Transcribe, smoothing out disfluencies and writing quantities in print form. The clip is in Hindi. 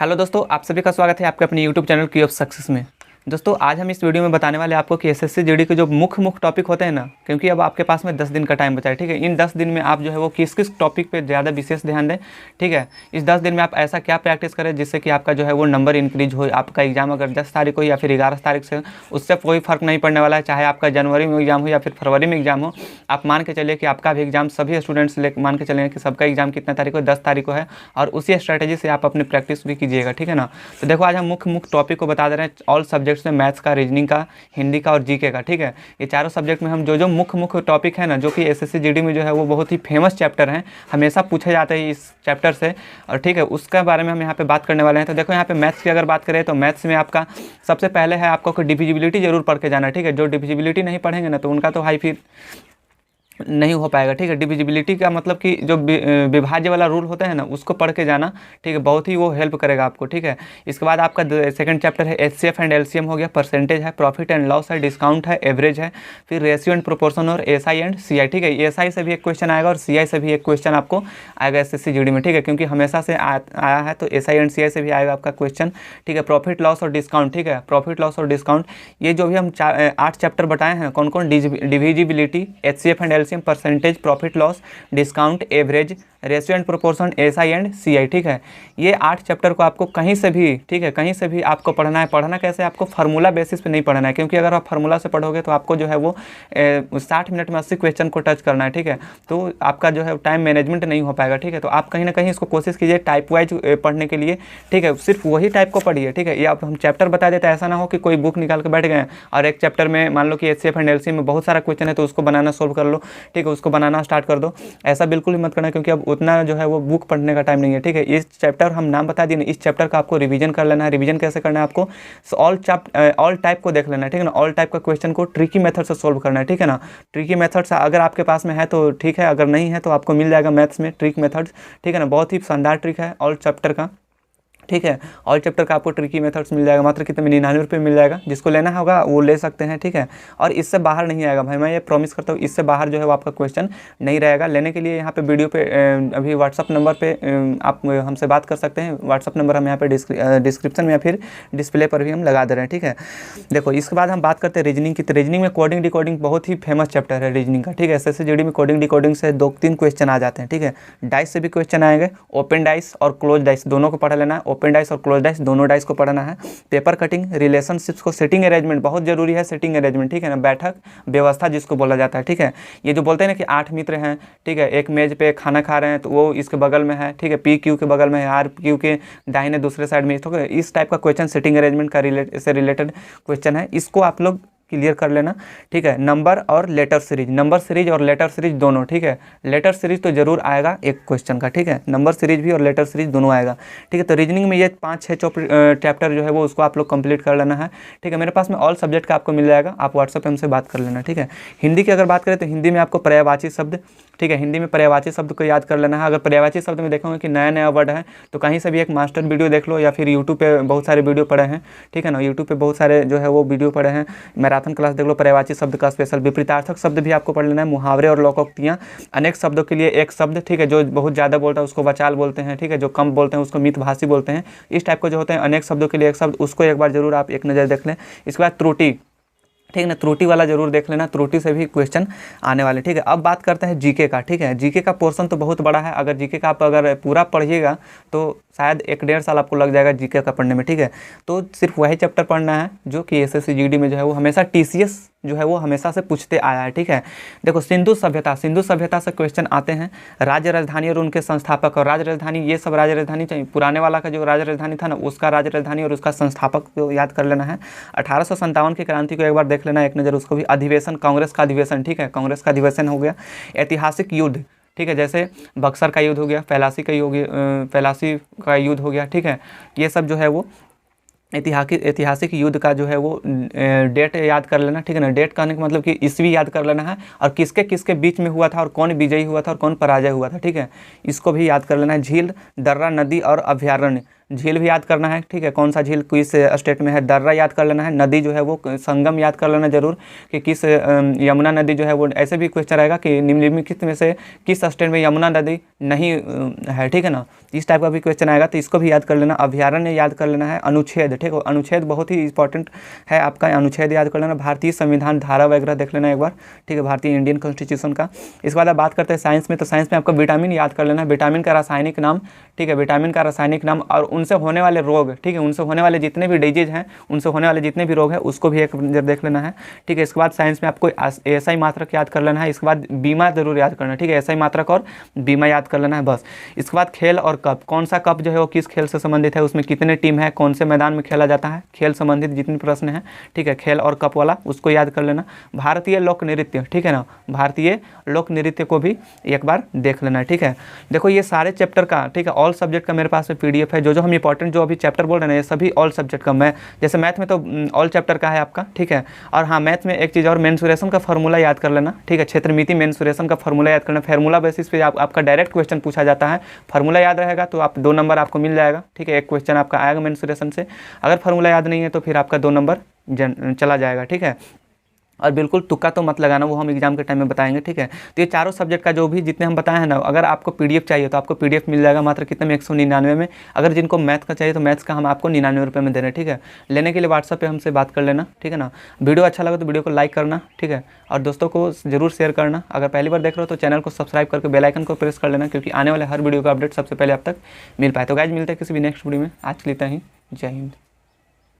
हेलो दोस्तों, आप सभी का स्वागत है आपके अपने यूट्यूब चैनल की ऑफ सक्सेस में। दोस्तों आज हम इस वीडियो में बताने वाले हैं आपको कि एसएससी जीडी के जो मुख्य टॉपिक होते हैं ना, क्योंकि अब आपके पास में 10 दिन का टाइम बचा है। ठीक है, इन 10 दिन में आप जो है वो किस किस टॉपिक पे ज़्यादा विशेष ध्यान दें। ठीक है, इस 10 दिन में आप ऐसा क्या प्रैक्टिस करें जिससे कि आपका जो है वो नंबर इंक्रीज हो। आपका एग्जाम अगर 10 तारीख को या फिर 11 तारीख से, उससे कोई फर्क नहीं पड़ने वाला है। चाहे आपका जनवरी में एग्जाम हो या फिर फरवरी में एग्जाम हो, आप मान के चलिए कि आपका भी एग्जाम, सभी स्टूडेंट्स मान के चलेंगे कि सबका एग्जाम कितना तारीख को, 10 तारीख को है। और उसी स्ट्रैटेजी से आप अपनी प्रैक्टिस भी कीजिएगा। ठीक है ना। तो देखो आज हम मुख्य टॉपिक को बता दे रहे हैं ऑल सब्जेक्ट्स में, मैथ्स का, रीजनिंग का, हिंदी का और जीके का। ठीक है, ये चारों सब्जेक्ट में हम जो मुख्य टॉपिक है ना, जो कि एसएससी जीडी में जो है वो बहुत ही फेमस चैप्टर हैं, हमेशा पूछे जाते हैं इस चैप्टर से। और ठीक है, उसके बारे में हम यहाँ पे बात करने वाले हैं। तो देखो यहाँ पे मैथ्स की अगर बात करें तो मैथ्स में आपका सबसे पहले है आपको डिविजिबिलिटी जरूर पढ़ के जाना है। ठीक है, जो डिविजिबिलिटी नहीं पढ़ेंगे ना तो उनका तो हाई फिर नहीं हो पाएगा। ठीक है, डिविजिबिलिटी का मतलब कि जो विभाज्य वाला रूल होता है ना, उसको पढ़ के जाना। ठीक है, बहुत ही वो हेल्प करेगा आपको। ठीक है, इसके बाद आपका सेकंड चैप्टर है एचसीएफ एंड एलसीएम हो गया, परसेंटेज है, प्रॉफिट एंड लॉस है, डिस्काउंट है, एवरेज है, फिर रेशियो एंड प्रोपोर्शन और एसआई एंड सीआई। ठीक है, एसआई से भी एक क्वेश्चन आएगा और सीआई से भी एक क्वेश्चन आपको आएगा एसएससी जीडी में। ठीक है, क्योंकि हमेशा से आया है तो एसआई एंड सीआई से भी आएगा आपका क्वेश्चन। ठीक है, प्रॉफिट लॉस और डिस्काउंट। ठीक है, प्रॉफिट लॉस और डिस्काउंट, ये जो भी हम 8 चैप्टर बताए हैं, कौन कौन, divisibility, HCF and LCM, percentage, profit loss, discount, average, ratio and proportion, SI and CI. ठीक है, ये 8 चैप्टर को आपको कहीं से भी, ठीक है, कहीं से भी आपको पढ़ना है। पढ़ना कैसे, आपको फार्मूला बेसिस पे नहीं पढ़ना है, क्योंकि अगर आप फार्मूला से पढ़ोगे तो आपको जो है वो 60 मिनट में 80 क्वेश्चन को टच करना है। ठीक है, तो आपका जो है टाइम मैनेजमेंट नहीं हो पाएगा। ठीक है, तो आप कहीं ना कहीं इसको कोशिश कीजिए टाइप वाइज पढ़ने के लिए। ठीक है, सिर्फ वही टाइप को पढ़िए। ठीक है, ये आप हम चैप्टर बता देते हैं, ऐसा ना हो कि कोई बुक निकाल के बैठ गए और एक चैप्टर में मान लो कि एचसीएफ एंड एलसीएम में बहुत सारा क्वेश्चन है तो उसको बनाना सोल्व कर लो। ठीक है, उसको बनाना स्टार्ट कर दो, ऐसा बिल्कुल ही मत करना, क्योंकि अब उतना जो है वो बुक पढ़ने का टाइम नहीं है। ठीक है, इस चैप्टर हम नाम बता दिए ना, इस चैप्टर का आपको रिवीजन कर लेना है। रिवीजन कैसे करना है, आपको ऑल टाइप को देख लेना है। ठीक है ना, ऑल टाइप का क्वेश्चन को ट्रिकी मेथड से सोल्व करना है। ठीक है ना, ट्रिकी मेथड से अगर आपके पास में है तो ठीक है, अगर नहीं है तो आपको मिल जाएगा मैथ्स में ट्रिक मेथड। ठीक है ना, बहुत ही शानदार ट्रिक है ऑल चैप्टर का। ठीक है, ऑल चैप्टर का आपको ट्रिकी मेथड्स मिल जाएगा, मात्र कितने में, 99 रुपये मिल जाएगा। जिसको लेना होगा वो ले सकते हैं। ठीक है, और इससे बाहर नहीं आएगा भाई, मैं ये प्रॉमिस करता हूँ, इससे बाहर जो है वो आपका क्वेश्चन नहीं रहेगा। लेने के लिए यहाँ पे वीडियो पे अभी व्हाट्सअप नंबर पे आप हमसे बात कर सकते हैं। व्हाट्सअप नंबर हम यहाँ पे डिस्क्रिप्शन में या फिर डिस्प्ले पर भी हम लगा दे रहे हैं। ठीक है, देखो इसके बाद हम बात करते हैं रीजनिंग की। तो रीजनिंग में कोडिंग डिकोडिंग बहुत ही फेमस चैप्टर है रीजनिंग का। ठीक है, एसएससी जीडी में कोडिंग डिकोडिंग से 2-3 क्वेश्चन आ जाते हैं। ठीक है, डाइस से भी क्वेश्चन आएंगे, ओपन डाइस और क्लोज डाइस दोनों को पढ़ लेना है। ओपन डाइस और क्लोज डाइस दोनों डाइस को पढ़ना है। पेपर कटिंग, रिलेशनशिप्स को, सेटिंग अरेंजमेंट बहुत जरूरी है, सेटिंग अरेंजमेंट। ठीक है ना, बैठक व्यवस्था जिसको बोला जाता है। ठीक है, ये जो बोलते हैं ना कि 8 मित्र हैं, ठीक है, एक मेज पे खाना खा रहे हैं तो वो इसके बगल में है। ठीक है, पी क्यू के बगल में है, आर क्यू के दाहिने दूसरे साइड में। तो इस टाइप का क्वेश्चन सेटिंग अरेंजमेंट का रिलेटेड क्वेश्चन है, इसको आप लोग क्लियर कर लेना। ठीक है, नंबर और लेटर सीरीज, नंबर सीरीज और लेटर सीरीज दोनों। ठीक है, लेटर सीरीज तो जरूर आएगा एक क्वेश्चन का। ठीक है, नंबर सीरीज भी और लेटर सीरीज दोनों आएगा। ठीक है, तो रीजनिंग में ये 5-6 चैप्टर जो है वो उसको आप लोग कंप्लीट कर लेना है। ठीक है, मेरे पास में ऑल सब्जेक्ट का आपको मिल जाएगा, आप व्हाट्सएप पे हमसे बात कर लेना। ठीक है, हिंदी की अगर बात करें तो हिंदी में आपको पर्यायवाची शब्द, ठीक है, हिंदी में पर्यायवाची शब्द को याद कर लेना है। अगर पर्यायवाची शब्द में देखोगे कि नया नया वर्ड है तो कहीं से भी एक मास्टर वीडियो देख लो, या फिर यूट्यूब पे बहुत सारे वीडियो पड़े हैं। ठीक है ना, यूट्यूब पे बहुत सारे जो है वो वीडियो पड़े हैं, मैराथन क्लास देख लो, पर्यायवाची शब्द का स्पेशल। विपरीतार्थक शब्द भी आपको पढ़ लेना है, मुहावरे और लोकोक्तियाँ, अनेक शब्दों के लिए एक शब्द। ठीक है, जो बहुत ज़्यादा बोलता है उसको वचाल बोलते हैं। ठीक है, जो कम बोलते हैं उसको मितभाषी बोलते हैं। इस टाइप के जो होते हैं अनेक शब्दों के लिए एक शब्द, उसको एक बार जरूर आप एक नज़र देख लें। इसके बाद त्रुटि, ठीक है ना, त्रुटि वाला जरूर देख लेना, त्रुटि से भी क्वेश्चन आने वाले। ठीक है, अब बात करते हैं जीके का। ठीक है, जीके का पोर्शन तो बहुत बड़ा है, अगर जीके का आप अगर पूरा पढ़िएगा तो शायद 1-1.5 साल आपको लग जाएगा जीके का पढ़ने में। ठीक है, तो सिर्फ वही चैप्टर पढ़ना है जो कि एसएससी जीडी में जो है वो हमेशा टीसीएस जो है वो हमेशा से पूछते आया है। ठीक है, देखो सिंधु सभ्यता, सिंधु सभ्यता से क्वेश्चन आते हैं। राज्य राजधानी और उनके संस्थापक, और राज्य राजधानी, ये सब राज्य राजधानी चाहिए। पुराने वाला का जो राज्य राजधानी था ना, उसका राज्य राजधानी और उसका संस्थापक को याद कर लेना है। 1857 की क्रांति को एक बार देख लेना, एक नज़र उसको भी। अधिवेशन, कांग्रेस का अधिवेशन। ठीक है, कांग्रेस का अधिवेशन हो गया। ऐतिहासिक युद्ध, ठीक है, जैसे बक्सर का युद्ध हो गया, प्लासी का युद्ध हो गया। ठीक है, ये सब जो है वो ऐतिहासिक युद्ध का जो है वो डेट याद कर लेना। ठीक है ना, डेट कहने का मतलब कि ईस्वी याद कर लेना है, और किसके किसके बीच में हुआ था और कौन विजयी हुआ था और कौन पराजय हुआ था। ठीक है, इसको भी याद कर लेना है। झील, दर्रा, नदी और अभ्यारण्य, झील भी याद करना है, ठीक है, कौन सा झील किस स्टेट में है, दर्रा याद कर लेना है, नदी जो है वो संगम याद कर लेना जरूर कि किस यमुना नदी जो है वो, ऐसे भी क्वेश्चन रहेगा कि निम्नलिखित में से किस स्टेट में यमुना नदी नहीं है, ठीक है ना, इस टाइप का भी क्वेश्चन आएगा, तो इसको भी याद कर लेना। अभ्यारण्य याद कर लेना है, अनुच्छेद, ठीक है, अनुच्छेद बहुत ही इंपॉर्टेंट है आपका, अनुच्छेद याद कर लेना, भारतीय संविधान धारा वगैरह देख लेना एक बार, ठीक है, भारतीय इंडियन कॉन्स्टिट्यूशन का। इसके बाद आप बात करते हैं साइंस में, तो साइंस में आपको विटामिन याद कर लेना है, विटामिन का रासायनिक नाम, ठीक है, विटामिन का रासायनिक नाम और उनसे होने वाले रोग, ठीक है, उनसे होने वाले जितने भी डिजीज हैं, उनसे होने वाले जितने भी रोग हैं उसको भी एक जब देख लेना है, ठीक है। इसके बाद साइंस में आपको एसआई मात्रक याद कर लेना है, इसके बाद बीमा जरूर याद करना है, ठीक है, एसआई मात्रक और बीमा याद कर लेना है बस। इसके बाद खेल और कप, कौन सा कप जो है वो किस खेल से संबंधित है, उसमें कितने टीम है, कौन से मैदान में खेला जाता है, खेल संबंधित जितने प्रश्न हैं, ठीक है, खेल और कप वाला उसको याद कर लेना। भारतीय लोक नृत्य, ठीक है ना, भारतीय लोक नृत्य को भी एक बार देख लेना है, ठीक है। देखो ये सारे चैप्टर का, ठीक है, ऑल सब्जेक्ट का मेरे पास में पीडीएफ है, जो हम इंपॉर्टेंट जो अभी चैप्टर बोल रहे हैं ये सभी ऑल सब्जेक्ट का, मैं जैसे मैथ में तो ऑल चैप्टर का है आपका, ठीक है। और हाँ, मैथ में एक चीज़ और, मेंसुरेशन का फार्मूला याद कर लेना, ठीक है, क्षेत्रमिति मेंसुरेशन का फार्मूला याद करना, फार्मूला बेसिस पे आपका डायरेक्ट क्वेश्चन पूछा जाता है, फार्मूला याद रहेगा तो आप 2 नंबर आपको मिल जाएगा, ठीक है, एक क्वेश्चन आपका आएगा मेंसुरेशन से, अगर फार्मूला याद नहीं है तो फिर आपका 2 नंबर चला जाएगा, ठीक है। और बिल्कुल तुक्का तो मत लगाना, वो हम एग्जाम के टाइम में बताएंगे, ठीक है। तो ये चारों सब्जेक्ट का जो भी जितने हम बताए हैं ना, अगर आपको पीडीएफ चाहिए तो आपको पीडीएफ मिल जाएगा मात्र कितने में, 199 में। अगर जिनको मैथ का चाहिए तो मैथ्स का हम आपको 99 रुपये में दे रहे हैं, ठीक है। लेने के लिए व्हाट्सअप पे हमसे बात कर लेना, ठीक है ना। वीडियो अच्छा लगा तो वीडियो को लाइक करना, ठीक है, और दोस्तों को जरूर शेयर करना। अगर पहली बार देख रहे हो तो चैनल को सब्सक्राइब करके बेल आइकन को प्रेस कर लेना, क्योंकि आने वाले हर वीडियो का अपडेट सबसे पहले आप तक मिल पाए। तो गाइस मिलते हैं किसी भी नेक्स्ट वीडियो में, आज के लिए इतना ही, जय हिंद।